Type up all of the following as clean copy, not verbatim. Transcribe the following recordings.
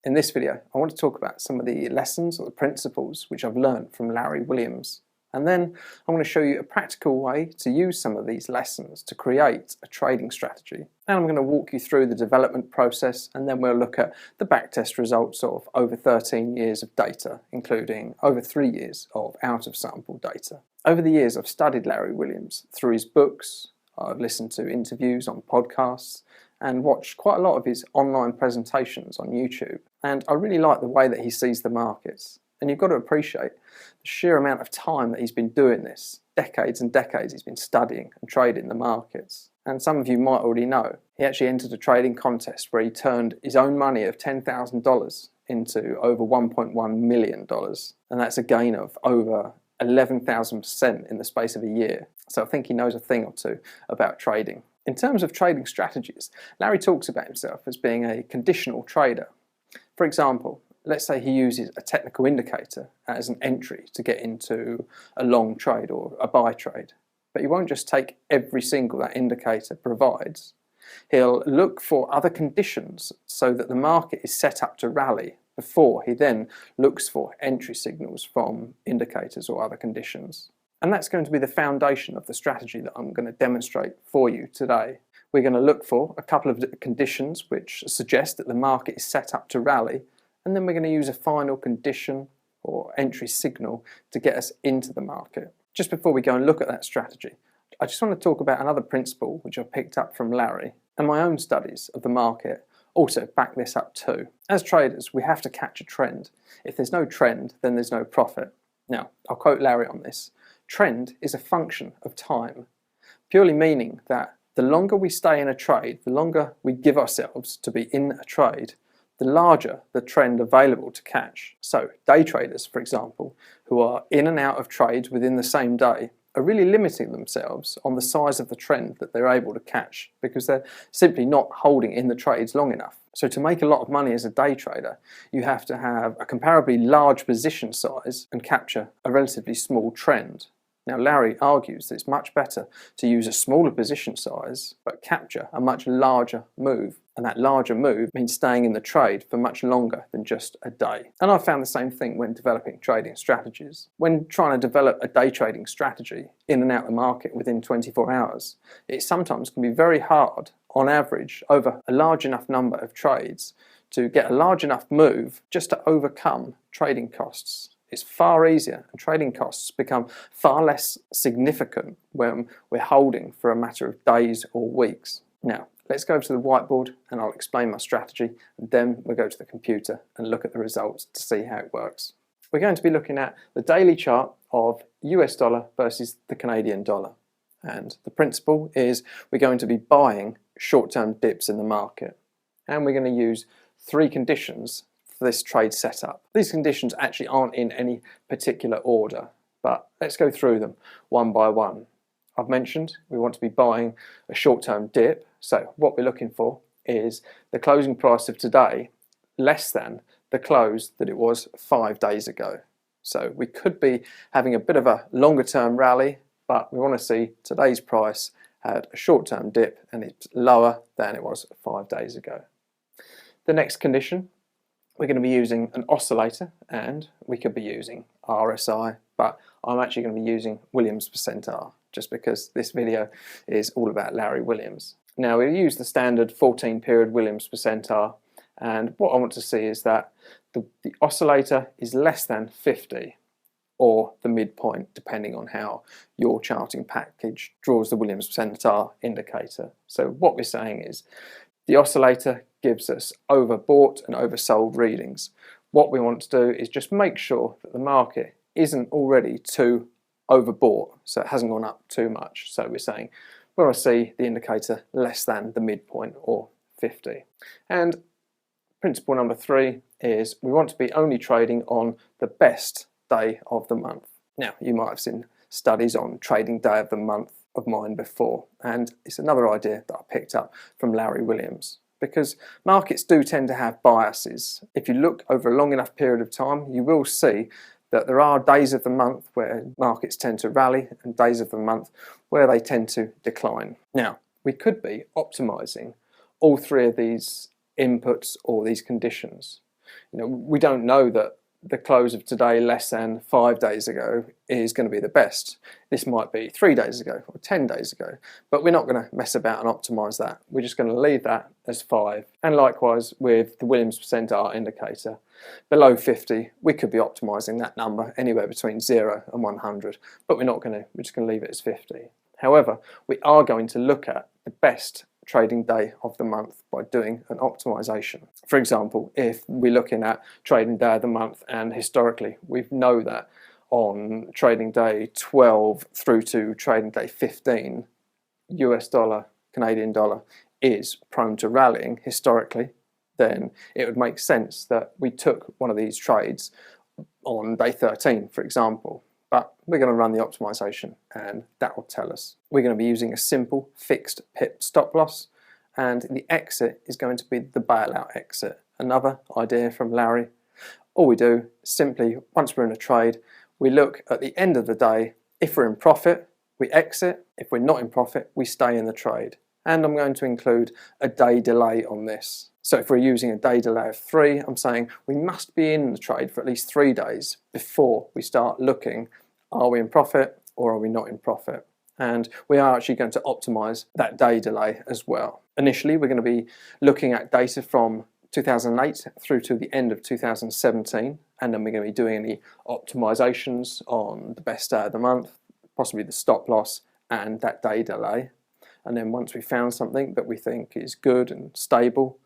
In this video, I want to talk about some of the lessons or the principles which I've learned from Larry Williams. And then I'm going to show you a practical way to use some of these lessons to create a trading strategy. And I'm going to walk you through the development process, and then we'll look at the backtest results of over 13 years of data, including over 3 years of out-of-sample data. Over the years, I've studied Larry Williams through his books, I've listened to interviews on podcasts, and watched quite a lot of his online presentations on YouTube. And I really like the way that he sees the markets. And you've got to appreciate the sheer amount of time that he's been doing this. Decades and decades he's been studying and trading the markets. And some of you might already know, he actually entered a trading contest where he turned his own money of $10,000 into over $1.1 million. And that's a gain of over 11,000% in the space of a year. So I think he knows a thing or two about trading. In terms of trading strategies, Larry talks about himself as being a conditional trader. For example, let's say he uses a technical indicator as an entry to get into a long trade or a buy trade. But he won't just take every single that indicator provides. He'll look for other conditions so that the market is set up to rally before he then looks for entry signals from indicators or other conditions. And that's going to be the foundation of the strategy that I'm going to demonstrate for you today. We're going to look for a couple of conditions which suggest that the market is set up to rally, and then we're going to use a final condition or entry signal to get us into the market. Just before we go and look at that strategy, I just want to talk about another principle which I picked up from Larry, and my own studies of the market also back this up too. As traders, we have to catch a trend. If there's no trend, then there's no profit. Now, I'll quote Larry on this. Trend is a function of time, purely meaning that the longer we stay in a trade, the longer we give ourselves to be in a trade, the larger the trend available to catch. So day traders, for example, who are in and out of trades within the same day, are really limiting themselves on the size of the trend that they're able to catch because they're simply not holding in the trades long enough. So to make a lot of money as a day trader, you have to have a comparably large position size and capture a relatively small trend. Now, Larry argues that it's much better to use a smaller position size but capture a much larger move. And that larger move means staying in the trade for much longer than just a day. And I found the same thing when developing trading strategies. When trying to develop a day trading strategy in and out the market within 24 hours, it sometimes can be very hard, on average, over a large enough number of trades to get a large enough move just to overcome trading costs. It's far easier, and trading costs become far less significant when we're holding for a matter of days or weeks. Now, let's go over to the whiteboard and I'll explain my strategy, and then we'll go to the computer and look at the results to see how it works. We're going to be looking at the daily chart of US dollar versus the Canadian dollar. And the principle is we're going to be buying short-term dips in the market. And we're going to use 3 conditions for this trade setup. These conditions actually aren't in any particular order, but let's go through them one by one. I've mentioned we want to be buying a short-term dip, so what we're looking for is the closing price of today less than the close that it was 5 days ago. So we could be having a bit of a longer-term rally, but we want to see today's price had a short-term dip and it's lower than it was 5 days ago. The next condition, we're going to be using an oscillator, and we could be using RSI, but I'm actually going to be using Williams percent R, just because this video is all about Larry Williams. Now, we use the standard 14-period Williams percent R, and what I want to see is that the oscillator is less than 50, or the midpoint, depending on how your charting package draws the Williams percent R indicator. So what we're saying is the oscillator gives us overbought and oversold readings. What we want to do is just make sure that the market isn't already too overbought, so it hasn't gone up too much. So we're saying we want to see the indicator less than the midpoint, or 50. And principle number 3 is we want to be only trading on the best day of the month. Now, you might have seen studies on trading day of the month of mine before, and it's another idea that I picked up from Larry Williams, because markets do tend to have biases. If you look over a long enough period of time, you will see that there are days of the month where markets tend to rally and days of the month where they tend to decline. Now, we could be optimizing all 3 of these inputs or these conditions. We don't know that the close of today less than 5 days ago is going to be the best. This might be 3 days ago or 10 days ago, but we're not going to mess about and optimize that. We're just going to leave that as 5. And likewise with the Williams percentile indicator, below 50, we could be optimizing that number anywhere between 0 and 100, but we're just going to leave it as 50. However, we are going to look at the best trading day of the month by doing an optimization. For example, if we're looking at trading day of the month, and historically we know that on trading day 12 through to trading day 15, US dollar, Canadian dollar is prone to rallying historically, then it would make sense that we took one of these trades on day 13, for example. But we're going to run the optimization and that will tell us. We're going to be using a simple fixed pip stop loss, and the exit is going to be the bailout exit. Another idea from Larry. All we do simply, once we're in a trade, we look at the end of the day. If we're in profit, we exit. If we're not in profit, we stay in the trade. And I'm going to include a day delay on this. So if we're using a day delay of 3, I'm saying we must be in the trade for at least 3 days before we start looking, are we in profit or are we not in profit? And we are actually going to optimize that day delay as well. Initially, we're going to be looking at data from 2008 through to the end of 2017, and then we're going to be doing any optimizations on the best day of the month, possibly the stop loss and that day delay. And then once we've found something that we think is good and stable,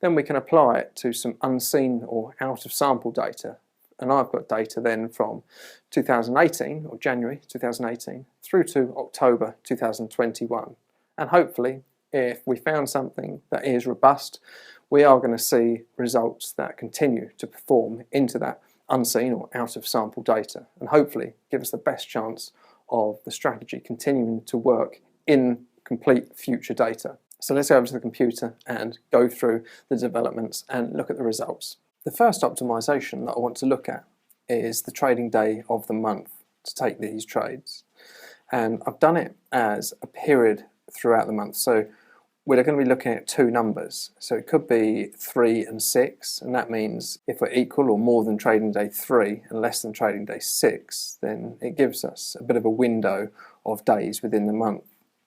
then we can apply it to some unseen or out of sample data. And I've got data then from 2018, or January 2018, through to October 2021. And hopefully, if we found something that is robust, we are going to see results that continue to perform into that unseen or out of sample data, and hopefully give us the best chance of the strategy continuing to work in complete future data. So let's go over to the computer and go through the developments and look at the results. The first optimization that I want to look at is the trading day of the month to take these trades. And I've done it as a period throughout the month. So we're going to be looking at 2 numbers. So it could be 3 and 6, and that means if we're equal or more than trading day 3 and less than trading day 6, then it gives us a bit of a window of days within the month.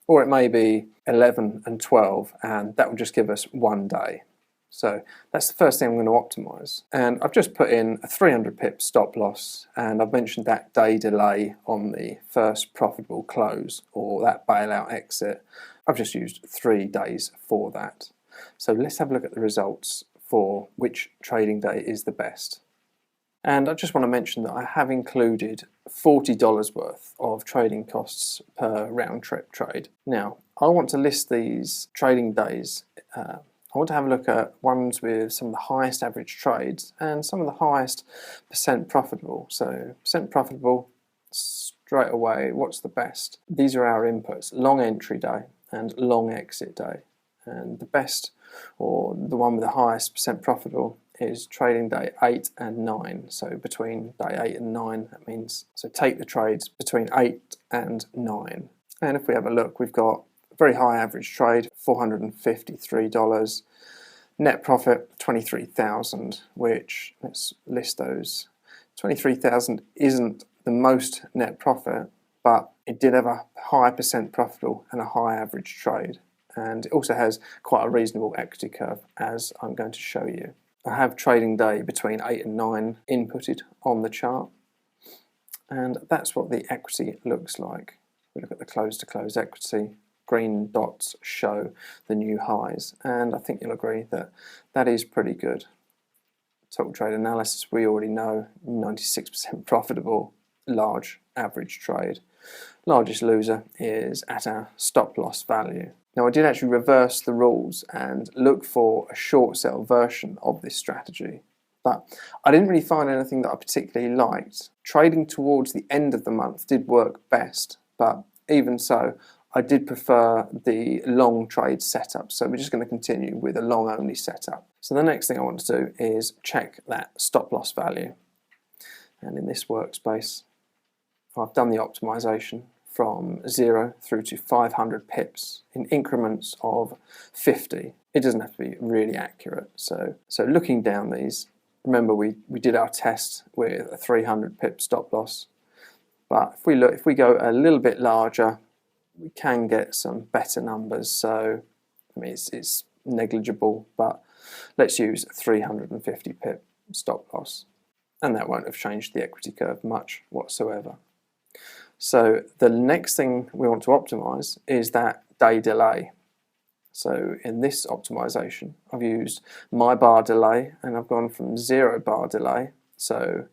Or it may be 11 and 12, and that will just give us 1 day. So that's the first thing I'm going to optimize. And I've just put in a 300 pip stop loss, and I've mentioned that day delay on the first profitable close, or that bailout exit. I've just used 3 days for that. So let's have a look at the results for which trading day is the best. And I just want to mention that I have included $40 worth of trading costs per round trip trade. Now, I want to list these trading days. I want to have a look at ones with some of the highest average trades and some of the highest percent profitable. So percent profitable, straight away, what's the best? These are our inputs: long entry day and long exit day. And the best, or the one with the highest percent profitable, is trading day 8 and 9. So between day 8 and 9, that means, so take the trades between 8 and 9. And if we have a look, we've got a very high average trade, $453. Net profit, 23,000, which, let's list those. 23,000 isn't the most net profit, but it did have a high percent profitable and a high average trade. And it also has quite a reasonable equity curve, as I'm going to show you. I have trading day between 8 and 9 inputted on the chart, and that's what the equity looks like. We look at the close to close equity. Green dots show the new highs, and I think you'll agree that that is pretty good. Total trade analysis, we already know, 96% profitable, large average trade. Largest loser is at our stop loss value. Now, I did actually reverse the rules and look for a short sell version of this strategy, but I didn't really find anything that I particularly liked. Trading towards the end of the month did work best, but even so, I did prefer the long trade setup, so we're just going to continue with a long only setup. So the next thing I want to do is check that stop loss value. And in this workspace, I've done the optimization from 0 through to 500 pips in increments of 50. It doesn't have to be really accurate. So looking down these, Remember, we did our test with a 300 pip stop loss, but if we go a little bit larger, we can get some better numbers. So I mean, it's negligible, but let's use 350 pip stop loss, and that won't have changed the equity curve much whatsoever. So the next thing we want to optimize is that day delay. So in this optimization, I've used my bar delay, and I've gone from 0 bar delay. So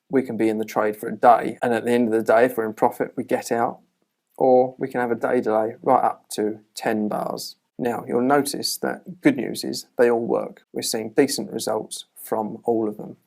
we can be in the trade for a day, and at the end of the day, if we're in profit, we get out. Or we can have a day delay right up to 10 bars. Now, you'll notice that good news is they all work. We're seeing decent results from all of them.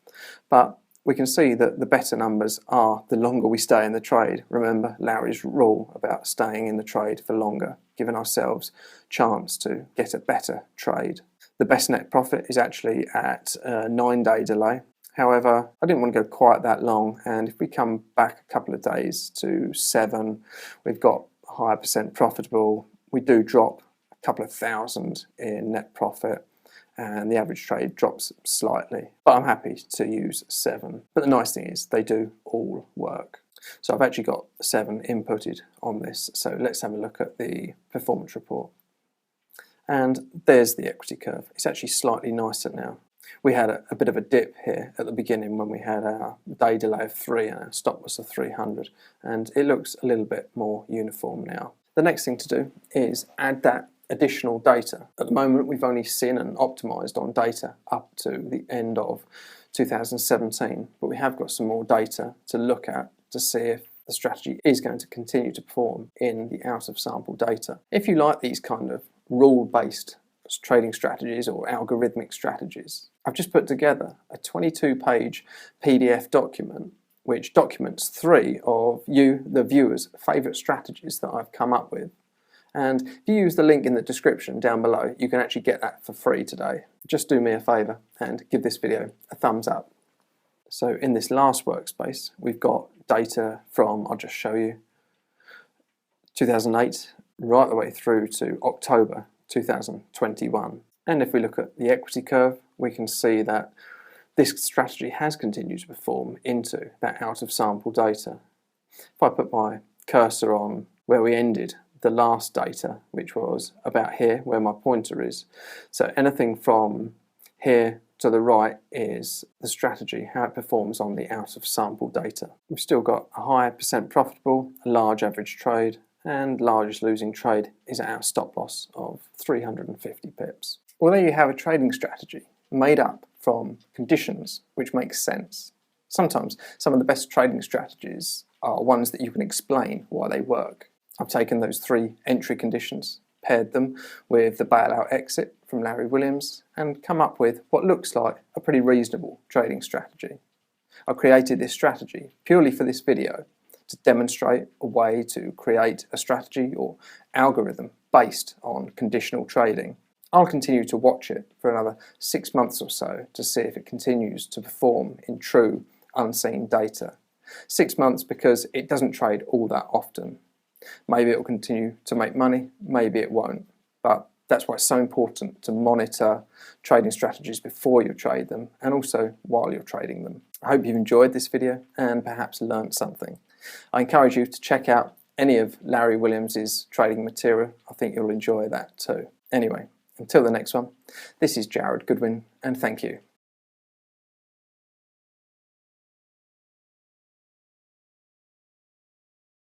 But we can see that the better numbers are the longer we stay in the trade. Remember Larry's rule about staying in the trade for longer, giving ourselves chance to get a better trade. The best net profit is actually at a 9-day delay. However, I didn't want to go quite that long, and if we come back a couple of days to 7, we've got a higher percent profitable. We do drop a couple of thousand in net profit, and the average trade drops slightly, but I'm happy to use 7. But the nice thing is they do all work. So I've actually got 7 inputted on this, so let's have a look at the performance report. And there's the equity curve. It's actually slightly nicer now. We had a bit of a dip here at the beginning when we had our day delay of 3 and our stop loss of 300, and it looks a little bit more uniform now. The next thing to do is add that additional data. At the moment, we've only seen and optimized on data up to the end of 2017, but we have got some more data to look at to see if the strategy is going to continue to perform in the out of sample data. If you like these kind of rule-based trading strategies or algorithmic strategies, I've just put together a 22-page PDF document which documents 3 of you, the viewers' favourite strategies that I've come up with. And if you use the link in the description down below, you can actually get that for free today. Just do me a favour and give this video a thumbs up. So in this last workspace, we've got data from, I'll just show you, 2008 right the way through to October 2021. And if we look at the equity curve, we can see that this strategy has continued to perform into that out of sample data. If I put my cursor on where we ended the last data, which was about here where my pointer is, so anything from here to the right is the strategy, how it performs on the out of sample data. We've still got a higher percent profitable, a large average trade, and largest losing trade is at our stop loss of 350 pips. Well, there you have a trading strategy made up from conditions which make sense. Sometimes some of the best trading strategies are ones that you can explain why they work. I've taken those 3 entry conditions, paired them with the bailout exit from Larry Williams, and come up with what looks like a pretty reasonable trading strategy. I created this strategy purely for this video to demonstrate a way to create a strategy or algorithm based on conditional trading. I'll continue to watch it for another 6 months or so to see if it continues to perform in true unseen data. 6 months because it doesn't trade all that often. Maybe it will continue to make money, maybe it won't, but that's why it's so important to monitor trading strategies before you trade them and also while you're trading them. I hope you've enjoyed this video and perhaps learned something. I encourage you to check out any of Larry Williams's trading material. I think you'll enjoy that too. Anyway, until the next one, this is Jared Goodwin, and thank you.